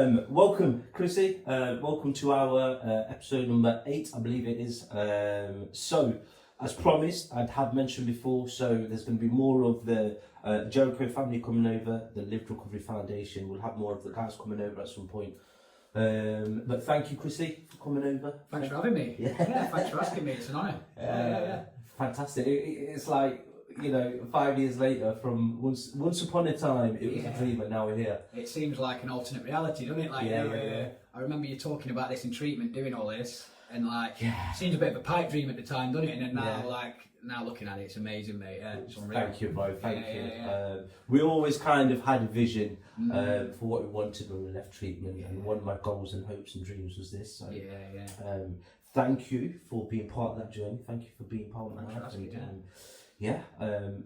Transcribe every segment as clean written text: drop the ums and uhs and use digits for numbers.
Welcome, Chrissy. Welcome to our episode number 8, I believe it is. So, as promised, I have mentioned before, so there's going to be more of the Jericho family coming over, the Lived Recovery Foundation. We'll have more of the guys coming over at some point. But thank you, Chrissy, for coming over. Thanks for having me. Yeah, thanks for asking me. It's an honour. Yeah. Fantastic. It's like, 5 years later, from once upon a time, it was a dream, and now we're here. It seems like an alternate reality, doesn't it? Like, I remember you talking about this in treatment, doing all this, and it seems a bit of a pipe dream at the time, doesn't it? And then now looking at it, it's amazing, mate. It's unreal. Thank you, bro. Thank you. We always kind of had a vision for what we wanted when we left treatment, and one of my goals and hopes and dreams was this. So, thank you for being part of that journey. Thank you for being part of that.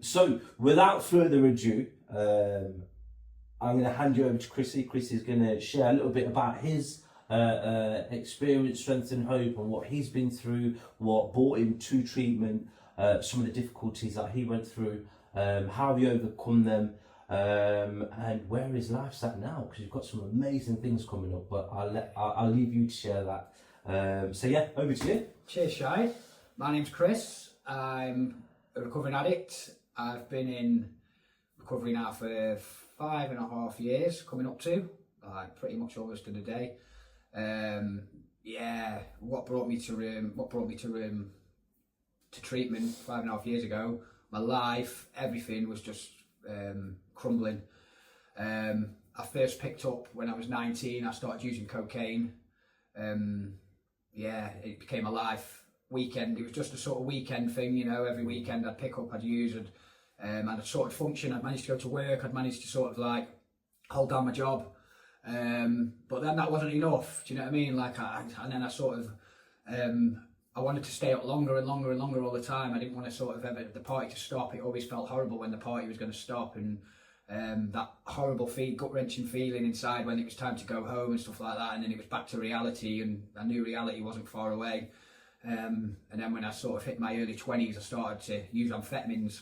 So, without further ado, I'm going to hand you over to Chrissy. Chrissy's going to share a little bit about his experience, strength and hope, and what he's been through, what brought him to treatment, some of the difficulties that he went through, how he overcome them, and where his life's at now, because you've got some amazing things coming up, but I'll leave you to share that. Over to you. Cheers, Shai. My name's Chris. I'm a recovering addict. I've been in recovery now for 5.5 years, coming up to pretty much almost to the day. What brought me to treatment 5.5 years ago? My life, everything was just crumbling. I first picked up when I was 19. I started using cocaine. It became a life. Weekend, it was just a sort of weekend thing, every weekend I'd pick up, I'd use, and I'd sort of function. I'd managed to go to work, I'd managed to sort of hold down my job, but then that wasn't enough, do you know what I mean? And then I wanted to stay up longer and longer and longer all the time. I didn't want to sort of ever the party to stop. It always felt horrible when the party was going to stop, and that horrible gut-wrenching feeling inside when it was time to go home and stuff like that, and then it was back to reality, and I knew reality wasn't far away. And then when I sort of hit my early 20s, I started to use amphetamines,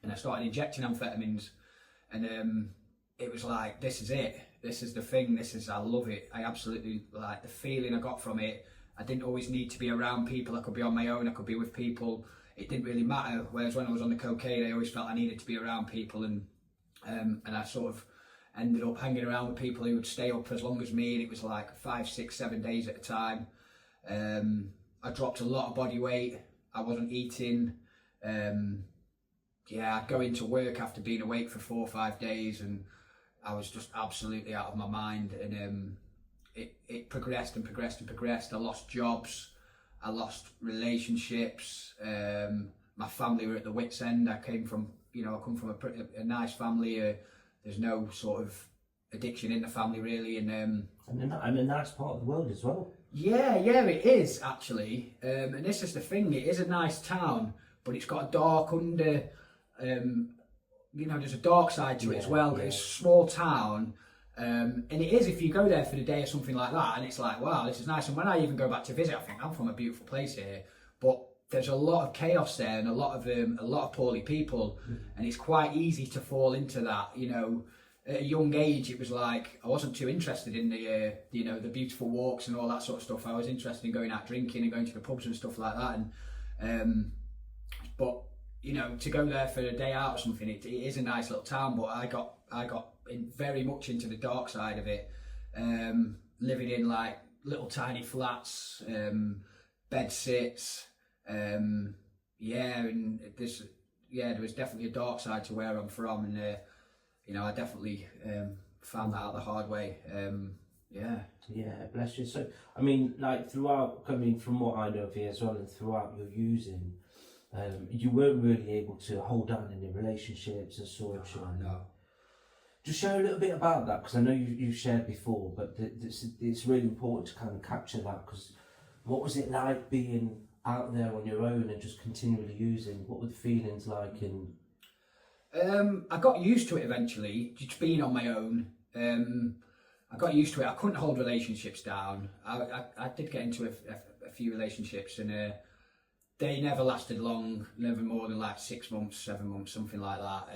and I started injecting amphetamines, and it was like, this is it, this is the thing, I love it. I absolutely like the feeling I got from it. I didn't always need to be around people. I could be on my own, I could be with people. It didn't really matter. Whereas when I was on the cocaine, I always felt I needed to be around people, and I sort of ended up hanging around with people who would stay up for as long as me, and it was like 5, 6, 7 days at a time. I dropped a lot of body weight. I wasn't eating. I'd go into work after being awake for 4 or 5 days, and I was just absolutely out of my mind. And it progressed and progressed and progressed. I lost jobs. I lost relationships. My family were at the wit's end. I come from a nice family. There's no sort of addiction in the family really, and a nice part of the world as well. Yeah, it is actually, and this is the thing. It is a nice town, but it's got a dark there's a dark side to it as well. It's a small town, and it is, if you go there for the day or something like that, and it's like, wow, this is nice. And when I even go back to visit, I think I'm from a beautiful place here, but there's a lot of chaos there, and a lot of poorly people, and it's quite easy to fall into that, At a young age, it was like I wasn't too interested in the beautiful walks and all that sort of stuff. I was interested in going out drinking and going to the pubs and stuff like that. And but to go there for a day out or something, it is a nice little town. But I got very much into the dark side of it, living in like little tiny flats, bed sits, and there was definitely a dark side to where I'm from, and I definitely found that out the hard way. Bless you. So, throughout, from what I know of you as well, and throughout your using, you weren't really able to hold down any relationships as such. No. Just share a little bit about that, because I know you've shared before, but it's really important to kind of capture that, because what was it like being out there on your own and just continually using? What were the feelings like? And I got used to it eventually, just being on my own. I got used to it. I couldn't hold relationships down. I did get into a few relationships, and they never lasted long, never more than like 6 months, 7 months, something like that.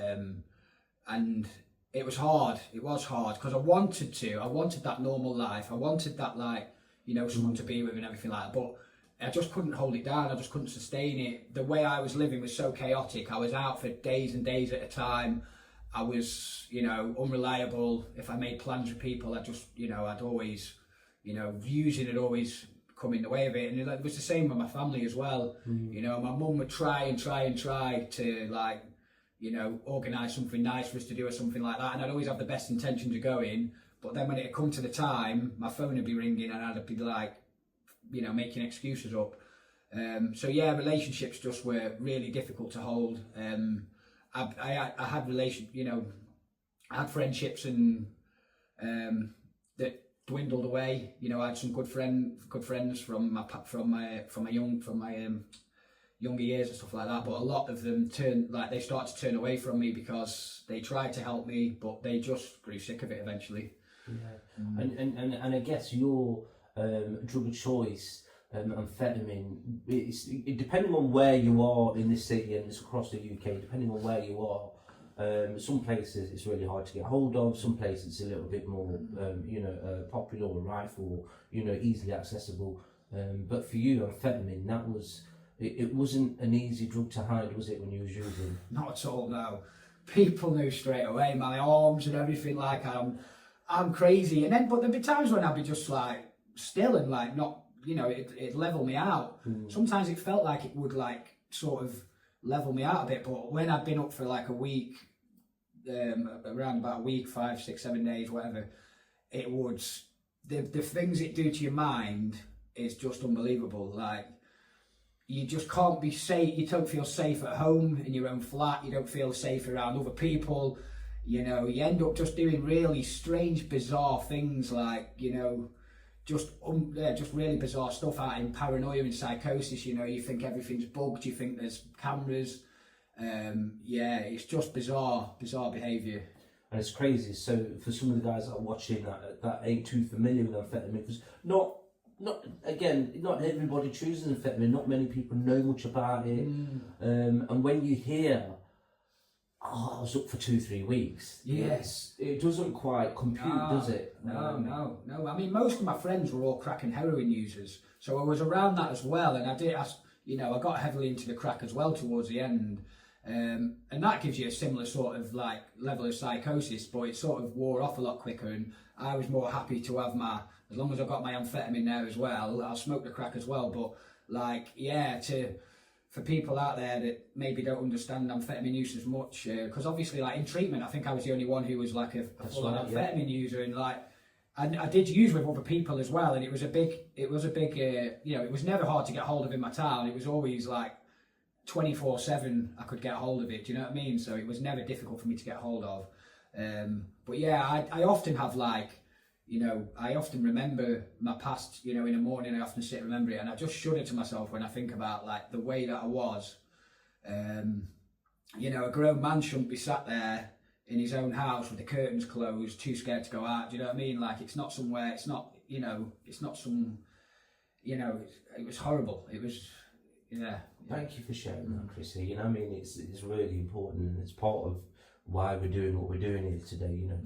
And it was hard. It was hard because I wanted that normal life. I wanted that, like, you know, someone to be with and everything like that. But I just couldn't hold it down. I just couldn't sustain it. The way I was living was so chaotic. I was out for days and days at a time. I was, you know, unreliable. If I made plans with people, I just, you know, I'd always, you know, using had always come in the way of it. And it was the same with my family as well. You know, my mum would try to, like, you know, organise something nice for us to do or something like that. And I'd always have the best intentions of going. But then when it had come to the time, my phone would be ringing and I'd be like, you know, making excuses up. So yeah, relationships just were really difficult to hold. I had you know, I had friendships and that dwindled away. You know, I had some good friends from my younger years and stuff like that. But a lot of them they started to turn away from me because they tried to help me, but they just grew sick of it eventually. Yeah, and I guess your drug of choice, amphetamine, depending on where you are in this city and it's across the UK, depending on where you are, some places it's really hard to get hold of, some places it's a little bit more, you know, popular or rife or, you know, easily accessible. But for you, amphetamine, that was, it wasn't an easy drug to hide, was it, when you was using? Not at all, no. People knew straight away, my arms and everything, like I'm crazy. And then, but there'd be times when I'd be just like still and like not, you know, it'd level me out. Sometimes it felt like it would like sort of level me out a bit, but when I'd been up for like a week, around about a week, 5, 6, 7 days, whatever, it would, the things it do to your mind is just unbelievable. Like, you just can't be safe, you don't feel safe at home in your own flat, you don't feel safe around other people. You know, you end up just doing really strange, bizarre things, like, you know, just really bizarre stuff, out in paranoia and psychosis. You know, you think everything's bugged, you think there's cameras. Yeah, it's just bizarre behaviour. And it's crazy. So for some of the guys that are watching that ain't too familiar with amphetamine, because not everybody chooses amphetamine. Not many people know much about it. And when you hear, I was up for 2-3 weeks. Yes. It doesn't quite compute, does it? No. I mean, most of my friends were all crack and heroin users, so I was around that as well. And I got heavily into the crack as well towards the end. And that gives you a similar sort of like level of psychosis, but it sort of wore off a lot quicker. And I was more happy to have as long as I got my amphetamine there as well. I'll smoke the crack as well, but like, yeah, for people out there that maybe don't understand amphetamine use as much, because obviously, like, in treatment, I think I was the only one who was like a full-on amphetamine user, and like, I did use with other people as well, and it was a big, you know, it was never hard to get hold of in my town. It was always like 24/7 I could get hold of it. Do you know what I mean? So it was never difficult for me to get hold of. But yeah, I often have like, you know, I often remember my past, you know, in the morning I often sit and remember it, and I just shudder to myself when I think about like the way that I was. You know, a grown man shouldn't be sat there in his own house with the curtains closed, too scared to go out. Do you know what I mean? Like, it's not somewhere, it's not, you know, it's not some, you know, it was horrible. It was, yeah. Thank you for sharing that, Chrissy. You know, I mean, it's really important, and it's part of why we're doing what we're doing here today, you know,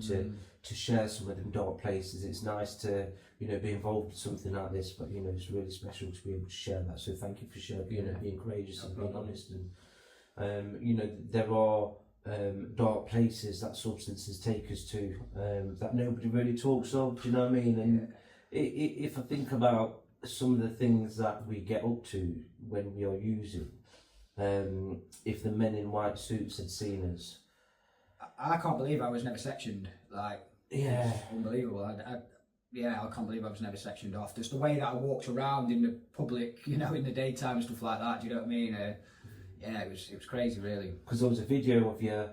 to share some of them dark places. It's nice to, you know, be involved in something like this, but, you know, it's really special to be able to share that. So thank you for sharing, you know, being courageous and being honest. And, you know, there are dark places that substances take us to that nobody really talks of, do you know what I mean? And if I think about some of the things that we get up to when we are using, if the men in white suits had seen us, I can't believe I was never sectioned. Like, yeah, it's unbelievable. I can't believe I was never sectioned off. Just the way that I walked around in the public, you know, in the daytime and stuff like that. Do you know what I mean? Yeah, it was crazy, really. Because there was a video of you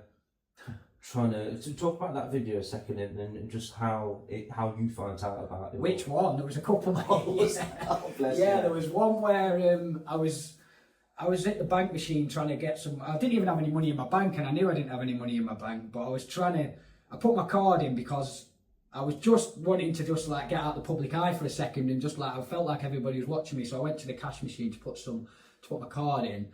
trying to talk about that video a second, and just how you found out about it. Which one? There was a couple. Bless yeah, you. There was one where I was at the bank machine trying to get some. I didn't even have any money in my bank, and I knew I didn't have any money in my bank. But I put my card in because I was just wanting to just like get out the public eye for a second, and just like I felt like everybody was watching me. So I went to the cash machine to put my card in,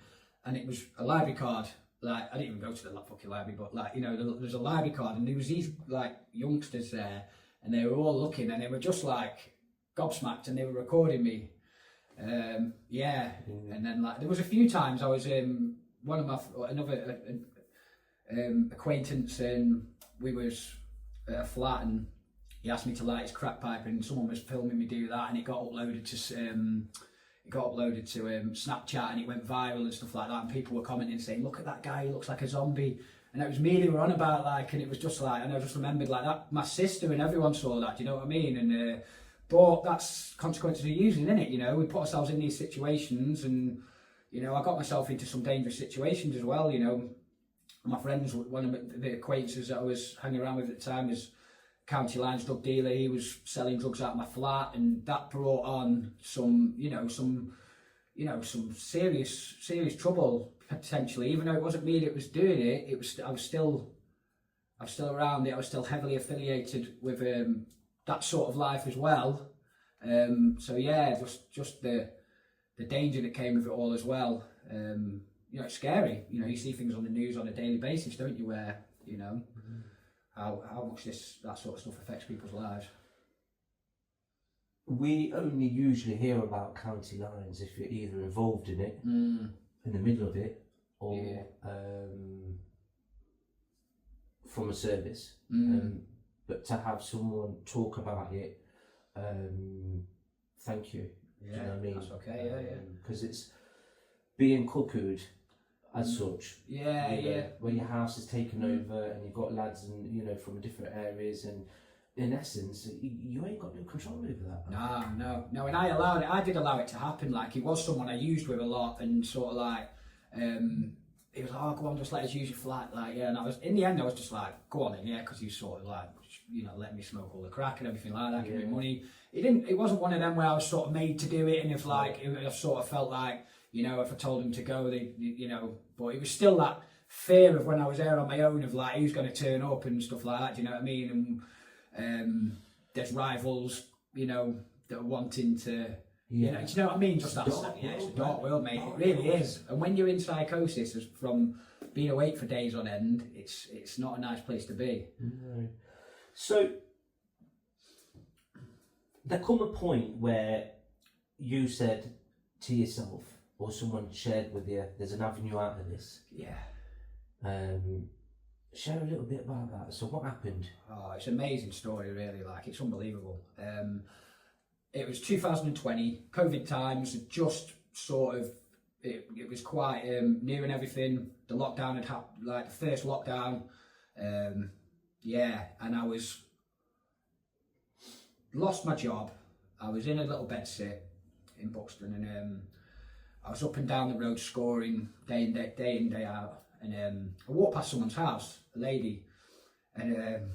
and it was a library card. like, I didn't even go to the fucking library, but like, you know, there's a library card, and there was these like youngsters there, and they were all looking, and they were just like gobsmacked, and they were recording me. And then like there was a few times I was one of my another acquaintance, and we was at a flat, and he asked me to light his crack pipe, and someone was filming me do that, and it got uploaded to Snapchat, and it went viral and stuff like that, and people were commenting saying, look at that guy, he looks like a zombie. And it was me they were on about, like, and it was just like, and I just remembered like that, my sister and everyone saw that, do you know what I mean? And but that's consequences of using, isn't it? You know, we put ourselves in these situations, and you know, I got myself into some dangerous situations as well. You know, my friends, one of the acquaintances that I was hanging around with at the time was County Lines drug dealer. He was selling drugs out of my flat, and that brought on some serious trouble potentially. Even though it wasn't me that was doing it, I was still around it. I was still heavily affiliated with that sort of life as well. So yeah, just the danger that came with it all as well. You know, it's scary. You know, you see things on the news on a daily basis, don't you? Where you know how much that sort of stuff affects people's lives. We only usually hear about County Lines if you're either involved in it, in the middle of it, or from a service. But to have someone talk about it, thank you. Yeah, do you know what I mean? That's okay. Because it's being cuckooed as such. When your house is taken over, and you've got lads and you know from different areas, and in essence, you ain't got no control over that. No. And I did allow it to happen. Like, he was someone I used with a lot, and sort of like, he was like, oh, go on, just let us use your flat. Like, yeah, and in the end, I was just like, go on in, yeah, because he was sort of like, you know, let me smoke all the crack and everything like that, give me money. It wasn't one of them where I was sort of made to do it, and if like, I sort of felt like, you know, if I told him to go, you know, but it was still that fear of when I was there on my own of like, who's going to turn up and stuff like that, do you know what I mean? And there's rivals, you know, that are wanting to, you know, do you know what I mean? Just that, it's a dark world, mate. It really is. And when you're in psychosis from being awake for days on end, it's not a nice place to be. No. So there come a point where you said to yourself, or someone shared with you, there's an avenue out of this. Yeah. Share a little bit about that. So what happened? Oh, it's an amazing story, really. Like, it's unbelievable. It was 2020, COVID times, just sort of, it was quite new and everything. The lockdown had happened, like the first lockdown. And I lost my job. I was in a little bed sit in Buxton, and I was up and down the road scoring day in, day out. And I walked past someone's house, a lady, and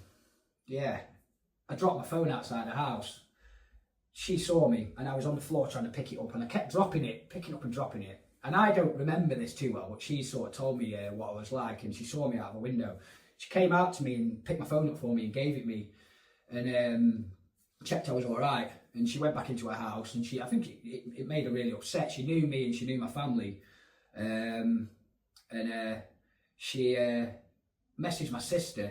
I dropped my phone outside the house. She saw me, and I was on the floor trying to pick it up, and I kept picking up and dropping it. And I don't remember this too well, but she sort of told me what I was like, and she saw me out of a window. She came out to me and picked my phone up for me and gave it me, and checked I was all right. And she went back into her house, and I think it made her really upset. She knew me and she knew my family, and she messaged my sister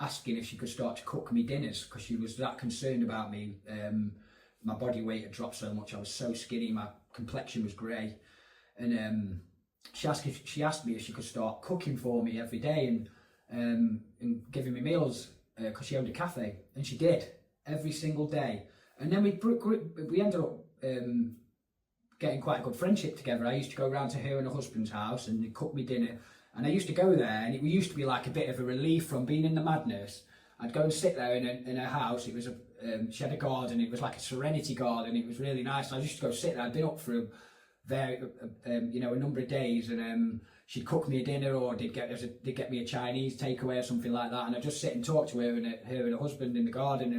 asking if she could start to cook me dinners, because she was that concerned about me. My body weight had dropped so much, I was so skinny, my complexion was grey, and she asked me if she could start cooking for me every day and giving me meals, because she owned a cafe, and she did every single day. And then we ended up getting quite a good friendship together. I used to go around to her and her husband's house, and they'd cook me dinner. And I used to go there, and it used to be like a bit of a relief from being in the madness. I'd go and sit there in her house. It was she had a garden. It was like a serenity garden. It was really nice. I used to go sit there. I'd been up for a number of days, and she'd cook me a dinner, or they'd get me a Chinese takeaway or something like that. And I'd just sit and talk to her and her husband in the garden,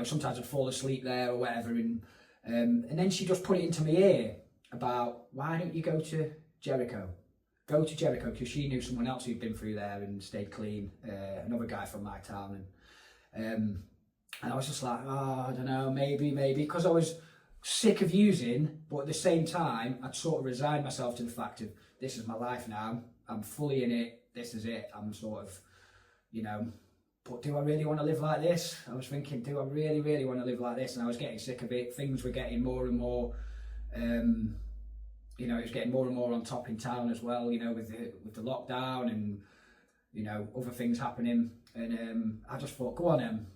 sometimes I'd fall asleep there or whatever. And then she just put it into my ear about, why don't you go to Jericho? Go to Jericho, because she knew someone else who'd been through there and stayed clean, another guy from my town, and I was just like, oh, I don't know, maybe, because I was sick of using, but at the same time, I'd sort of resigned myself to the fact of this is my life now. I'm fully in it. This is it. I'm sort of, you know, but do I really want to live like this? I was thinking, do I really, really want to live like this? And I was getting sick of it. Things were getting more and more, you know, it was getting more and more on top in town as well, you know, with the lockdown and, you know, other things happening. And I just thought, go on,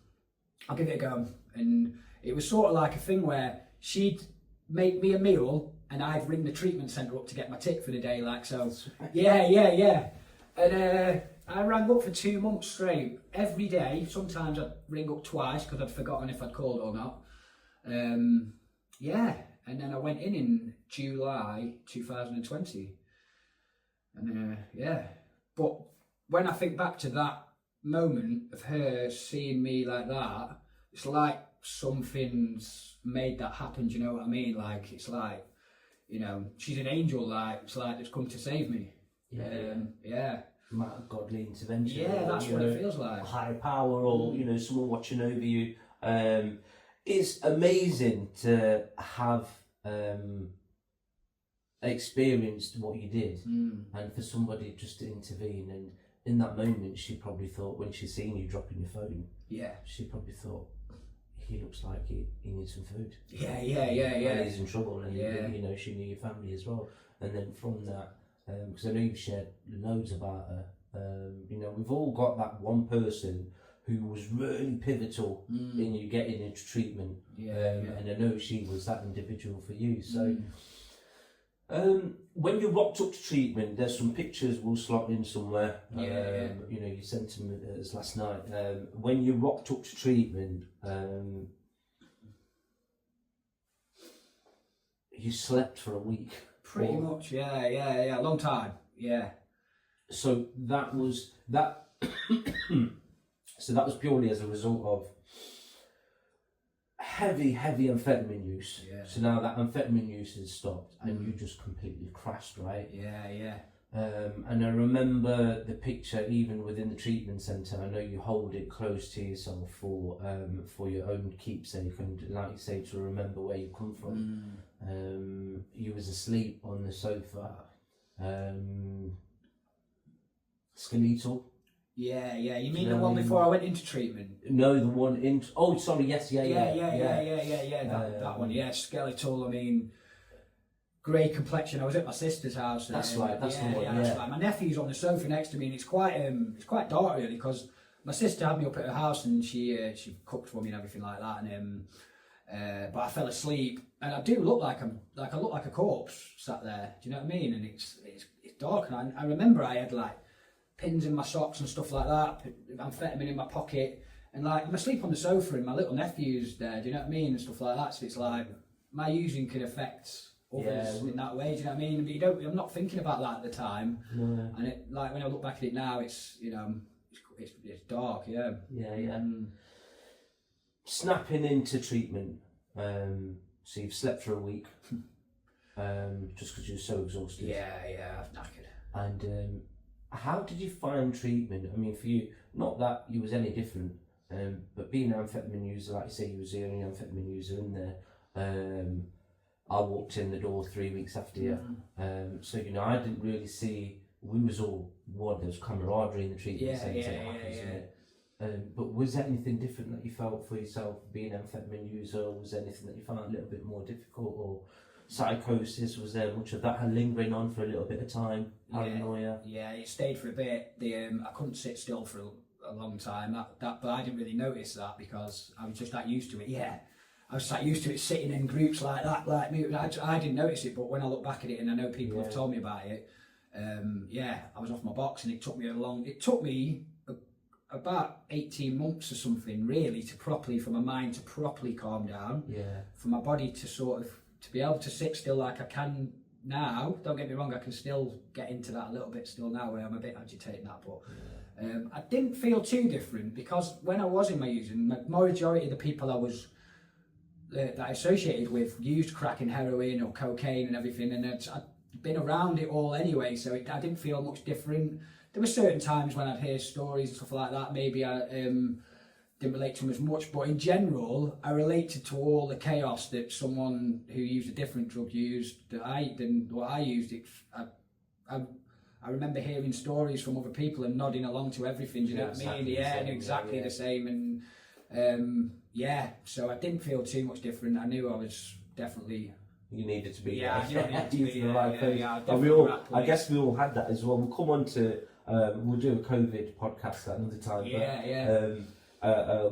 I'll give it a go. And it was sort of like a thing where she'd make me a meal and I'd ring the treatment centre up to get my tick for the day, like so. Yeah. And I rang up for 2 months straight, every day. Sometimes I'd ring up twice because I'd forgotten if I'd called or not. Yeah, and then I went in July 2020. And yeah, but when I think back to that moment of her seeing me like that, it's like something's made that happen, do you know what I mean? Like, it's like, you know, she's an angel, like, it's like it's come to save me. Yeah. Godly intervention. Yeah, that's what it feels like. Higher power, or you know, someone watching over you. It's amazing to have experienced what you did, and for somebody just to intervene. And in that moment, she probably thought, when she seen you dropping your phone, she probably thought, he looks like he needs some food. Yeah. And he's in trouble, and you know, she knew your family as well. And then from that, because I know you've shared loads about her, you know, we've all got that one person who was really pivotal in you getting into treatment, and I know she was that individual for you. So when you rocked up to treatment, there's some pictures we'll slot in somewhere. You know, you sent them us last night. When you rocked up to treatment, you slept for a week. Pretty much, yeah, long time, yeah. So that was that. So that was purely as a result of heavy amphetamine use. Yeah. So now that amphetamine use has stopped, and you just completely crashed, right? Yeah. And I remember the picture, even within the treatment centre. I know you hold it close to yourself for your own keepsake, and like you say, to remember where you come from. You was asleep on the sofa, skeletal. Yeah. You mean the one before I went into treatment? No, the one in. Oh, sorry. Yes. Yeah. That one. Yeah, skeletal. I mean, grey complexion. I was at my sister's house. That's right. That's the one. Yeah, that's right. My nephew's on the sofa next to me, and it's quite dark really, because my sister had me up at her house, and she cooked for me and everything like that, and but I fell asleep, and I do look like I look like a corpse sat there. Do you know what I mean? And it's dark, and I remember I had like pins in my socks and stuff like that, amphetamine in my pocket, and like I'm asleep on the sofa, and my little nephew's there. Do you know what I mean? And stuff like that. So it's like my using can affect others in that way. Do you know what I mean? But I'm not thinking about that at the time. No. And it, like when I look back at it now, it's, you know, it's dark. Yeah. Snapping into treatment. So you've slept for a week, just because you're so exhausted. Yeah, I've knackered. And how did you find treatment? I mean, for you, not that you was any different, but being an amphetamine user, like you say, you was the only amphetamine user in there. I walked in the door 3 weeks after you, so you know, I didn't really see. We was all one. There was camaraderie in the treatment centre. But was there anything different that you felt for yourself being an amphetamine user? Or was there anything that you found a little bit more difficult, or psychosis? Was there much of that lingering on for a little bit of time? Paranoia? Yeah, it stayed for a bit. I couldn't sit still for a long time. But I didn't really notice that because I was just that used to it. Yeah, I was that used to it, sitting in groups like that, like me. I didn't notice it, but when I look back at it, and I know people have told me about it, I was off my box, and it took me about 18 months or something, really, for my mind to properly calm down. For my body to to be able to sit still like I can now. Don't get me wrong, I can still get into that a little bit still now, where I'm a bit agitated that, but I didn't feel too different, because when I was in my using, the majority of the people that I associated with used crack and heroin or cocaine and everything, and I'd been around it all anyway, so I didn't feel much different. There were certain times when I'd hear stories and stuff like that, maybe didn't relate to him as much, but in general, I related to all the chaos that someone who used a different drug used than what I used. I remember hearing stories from other people and nodding along to everything. Do you know what I mean? Yeah, and exactly the same. And so I didn't feel too much different. I knew I was definitely. You needed to be I needed to be the right place. I guess we all had that as well. We'll come on to we'll do a COVID podcast at another time.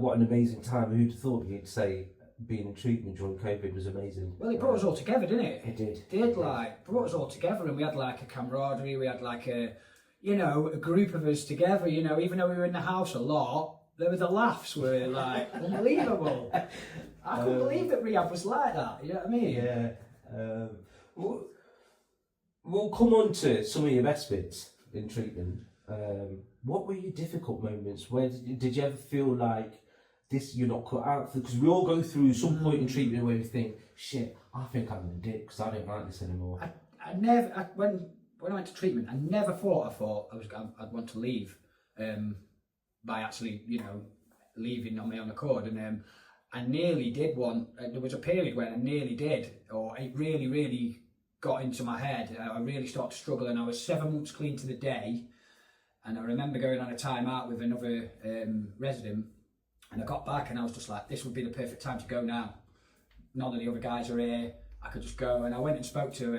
What an amazing time. Who'd have thought you'd say being in treatment during COVID was amazing? Well, it brought us all together, didn't it? It did. Brought us all together, and we had like a camaraderie, we had like a group of us together, even though we were in the house a lot, there were the laughs were like unbelievable. I couldn't believe that rehab was like that, you know what I mean? Yeah. We'll come on to some of your best bits in treatment. What were your difficult moments? Where did you ever feel like this you're not cut out for? Because we all go through some point in treatment where we think, shit, I think I'm a dick because I don't like this anymore. When I went to treatment, I never thought I'd want to leave by actually, leaving on my own accord. And I nearly did one. There was a period when I nearly did, or it really, really got into my head. I really started to struggle, and I was 7 months clean to the day. And I remember going on a time out with another resident, and I got back and I was just like, this would be the perfect time to go now. None of the other guys are here, I could just go. And I went and spoke to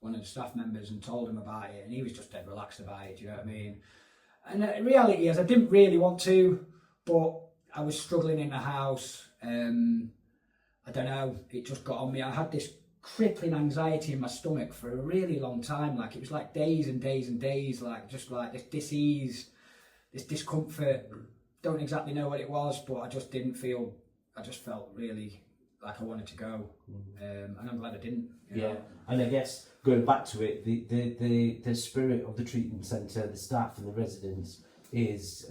one of the staff members and told him about it, and he was just dead relaxed about it, do you know what I mean? And the reality is I didn't really want to, but I was struggling in the house. I don't know, it just got on me. I had this crippling anxiety in my stomach for a really long time. Like it was like days and days and days, like just like this dis-ease, this discomfort. Don't exactly know what it was, but I just felt really like I wanted to go. And I'm glad I didn't. Yeah, and I guess going back to it, the spirit of the treatment centre, the staff and the residents is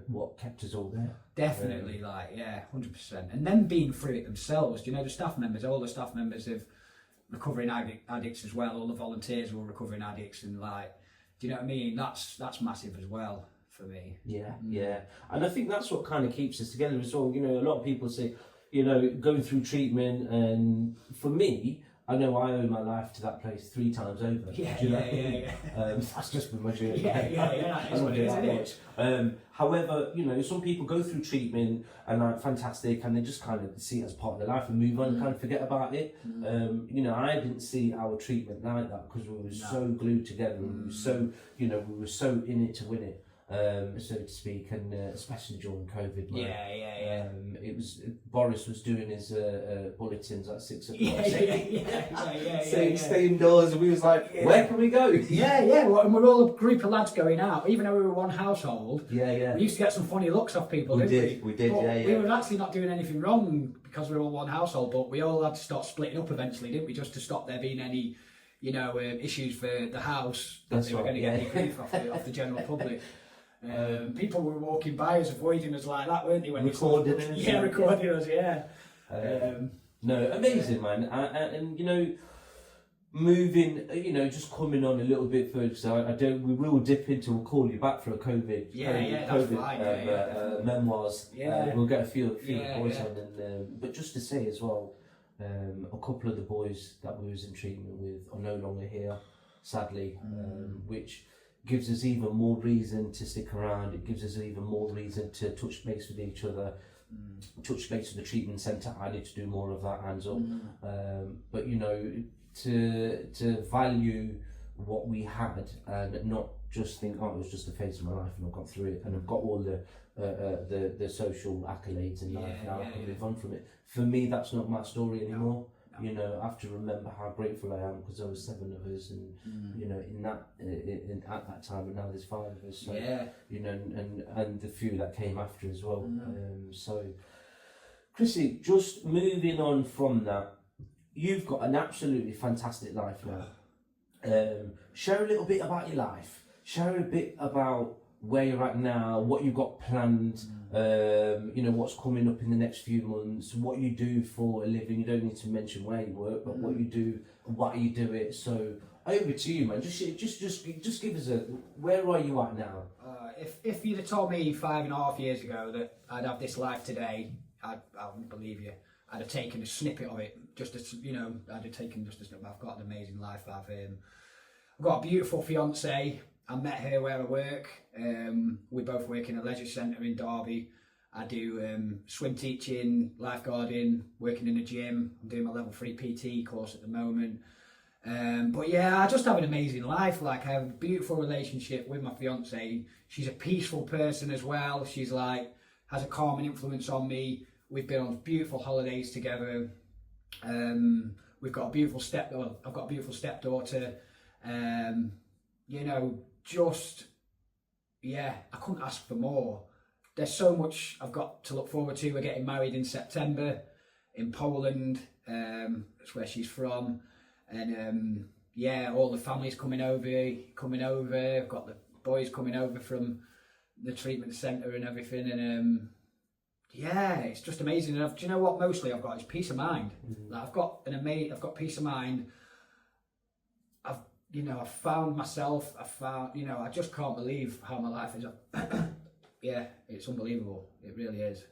what kept us all there. Definitely, 100%. And them being through it themselves, the staff members, all the staff members of recovering addicts as well, all the volunteers were recovering addicts, and do you know what I mean? That's massive as well for me. Yeah. And I think that's what kind of keeps us together as well. A lot of people say, going through treatment, and for me, I know I owe my life to that place 3 times over. That's just been my journey. That's what it is, isn't it? However, some people go through treatment and are fantastic, and they just kind of see it as part of their life and move on and kind of forget about it. I didn't see our treatment like that because we were so glued together. We were so, we were so in it to win it. So to speak, and especially during COVID. It was Boris was doing his bulletins at 6 o'clock, saying stay indoors, and we was like, where can we go? Well, and we're all a group of lads going out, even though we were one household. We used to get some funny looks off people. We did. We were actually not doing anything wrong because we were all one household, but we all had to start splitting up eventually, didn't we? Just to stop there being any, issues for the house that they were going to get any grief off the general public. People were walking by us, avoiding us like that, weren't they? When recording us. Recording us, No, amazing, man. And moving, just coming on a little bit further. So we will dip into. We'll call you back for a COVID. Memoirs. We'll get a few of the boys on, and but just to say as well, a couple of the boys that we was in treatment with are no longer here, sadly, which gives us even more reason to stick around. It gives us even more reason to touch base with each other, touch base with the treatment centre. I need to do more of that, hands up. But to value what we had and not just think, it was just a phase of my life and I've got through it and I've got all the social accolades in life now. I can move on from it. For me, that's not my story anymore. I have to remember how grateful I am because there was 7 of us, and at that time, and now there's 5 of us. So, and the few that came after as well. So, Chrissy, just moving on from that, you've got an absolutely fantastic life now. Share a little bit about your life. Share a bit about where you're at now, what you've got planned, what's coming up in the next few months, what you do for a living. You don't need to mention where you work, but what you do, why you do it. So over to you, man. Just give us where are you at now? if you'd have told me 5.5 years ago that I'd have this life today, I wouldn't believe you. I'd have taken a snippet of it, just as, you know, I'd have taken just a snippet. I've got an amazing life. I've got a beautiful fiancée. I met her where I work. We both work in a leisure centre in Derby. I do swim teaching, lifeguarding, working in a gym. I'm doing my level 3 PT course at the moment. But yeah, I just have an amazing life. Like, I have a beautiful relationship with my fiancée. She's a peaceful person as well. She's like, has a calming influence on me. We've been on beautiful holidays together. We've got a beautiful I've got a beautiful stepdaughter. You know, just, yeah, I couldn't ask for more. There's so much I've got to look forward to. We're getting married in September in Poland. That's where she's from. And yeah, all the family's coming over. I've got the boys coming over from the treatment centre and everything. And yeah, it's just amazing. And do you know what? Mostly I've got is peace of mind. Like, I've got peace of mind. I've found myself. I just can't believe how my life is. Yeah, it's unbelievable. It really is.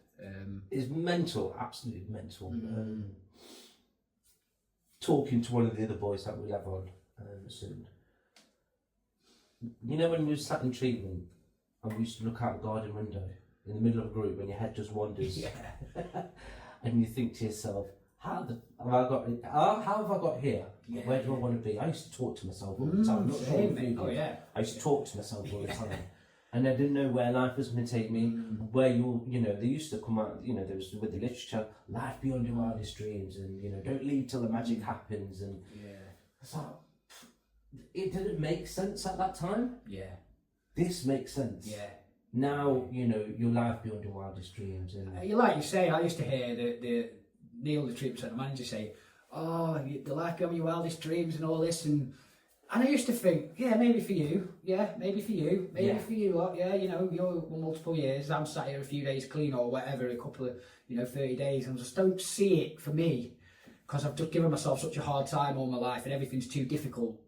It's mental, absolutely mental. Talking to one of the other boys that we'll have on soon. You know, when we were sat in treatment and we used to look out the garden window in the middle of a group and your head just wanders, yeah. And you think to yourself, how have I got here? Yeah. Where do I want to be? I used to talk to myself all the time. I used to talk to myself all the time. And I didn't know where life was going to take me, where they used to come out, there was with the literature, life beyond your wildest dreams, and, don't leave till the magic happens. And so it didn't make sense at that time. Yeah. This makes sense. Yeah. Now, your life beyond your wildest dreams. And like you say, I used to hear Neil, the treatment centre manager, say, oh, the life beyond your wildest dreams and all this, and I used to think, yeah, maybe for you, maybe for you lot, you're multiple years, I'm sat here a few days clean or whatever, a couple of, 30 days, and I just don't see it for me, because I've just given myself such a hard time all my life, and everything's too difficult,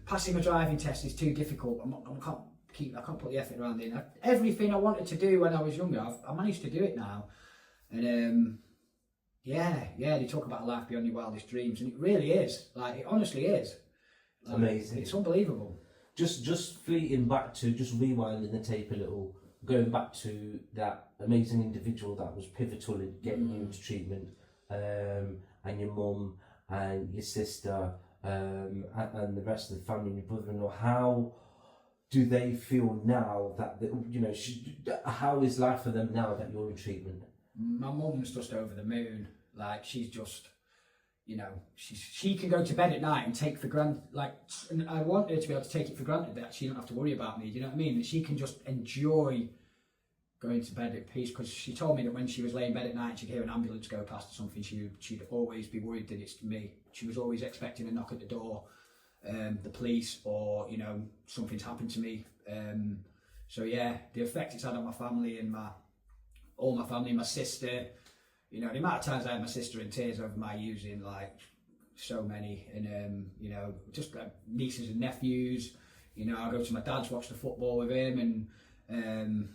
Passing my driving test is too difficult, I can't put the effort around it. Everything I wanted to do when I was younger, I managed to do it now, and yeah, they talk about a life beyond your wildest dreams, and it really is. Like, it honestly is. Like, amazing. It's unbelievable. Just fleeting back to, just rewinding the tape a little, going back to that amazing individual that was pivotal in getting you into treatment, and your mum and your sister, and the rest of the family and your brother-in-law. How do they feel now that, how is life for them now that you're in treatment? My mum's just over the moon. Like, she's just, she can go to bed at night and take for granted, and I want her to be able to take it for granted that she don't have to worry about me, do you know what I mean? That she can just enjoy going to bed at peace, because she told me that when she was laying in bed at night, she'd hear an ambulance go past or something, she'd always be worried that it's me. She was always expecting a knock at the door, the police, or, something's happened to me. So yeah, the effect it's had on my family and all my family, my sister, the amount of times I had my sister in tears over my using, like, so many, and just nieces and nephews, I go to my dad's, watch the football with him, and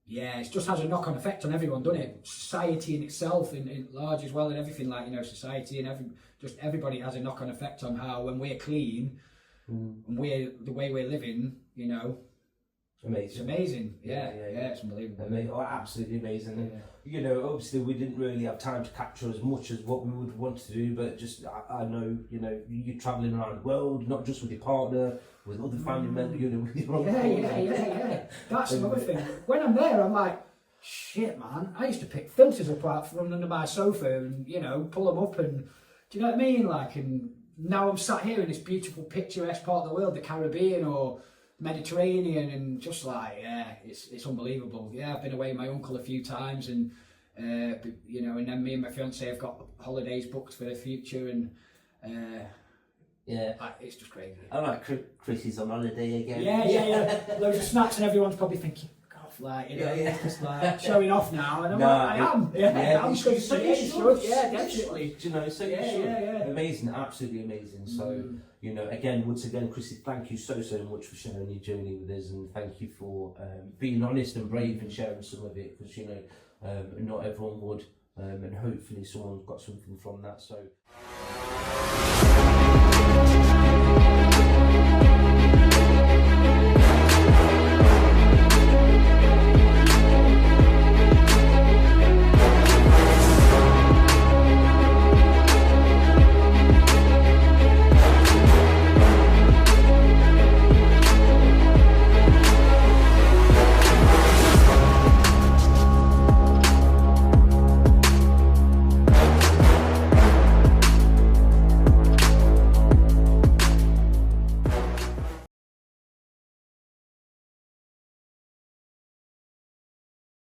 yeah, it just has a knock-on effect on everyone, doesn't it? Society in itself, in large as well, and everything, like, society and everybody has a knock-on effect on how, when we're clean, and the way we're living, Amazing. It's amazing. Yeah, it's unbelievable. Oh, absolutely amazing. Yeah. Obviously we didn't really have time to capture as much as what we would want to do, but just I know, you're travelling around the world, not just with your partner, with other family members, with your own Yeah. That's another thing. When I'm there, I'm like, shit, man. I used to pick filters apart from under my sofa and pull them up, and do you know what I mean? Like, and now I'm sat here in this beautiful picturesque part of the world, the Caribbean or Mediterranean, and just like, it's unbelievable. Yeah, I've been away with my uncle a few times, and and then me and my fiancée have got holidays booked for the future, and it's just crazy. I like Chrissy's on holiday again. Yeah. Loads of snacks, and everyone's probably thinking, God, like, just like showing off now, and I'm like, I am. Yeah, I'm just going to say, yeah, definitely. So you should. Amazing, absolutely amazing. So you know, again, once again, Chrissy, thank you so much for sharing your journey with us, and thank you for being honest and brave and sharing some of it, because, you know, not everyone would, and hopefully someone's got something from that. So.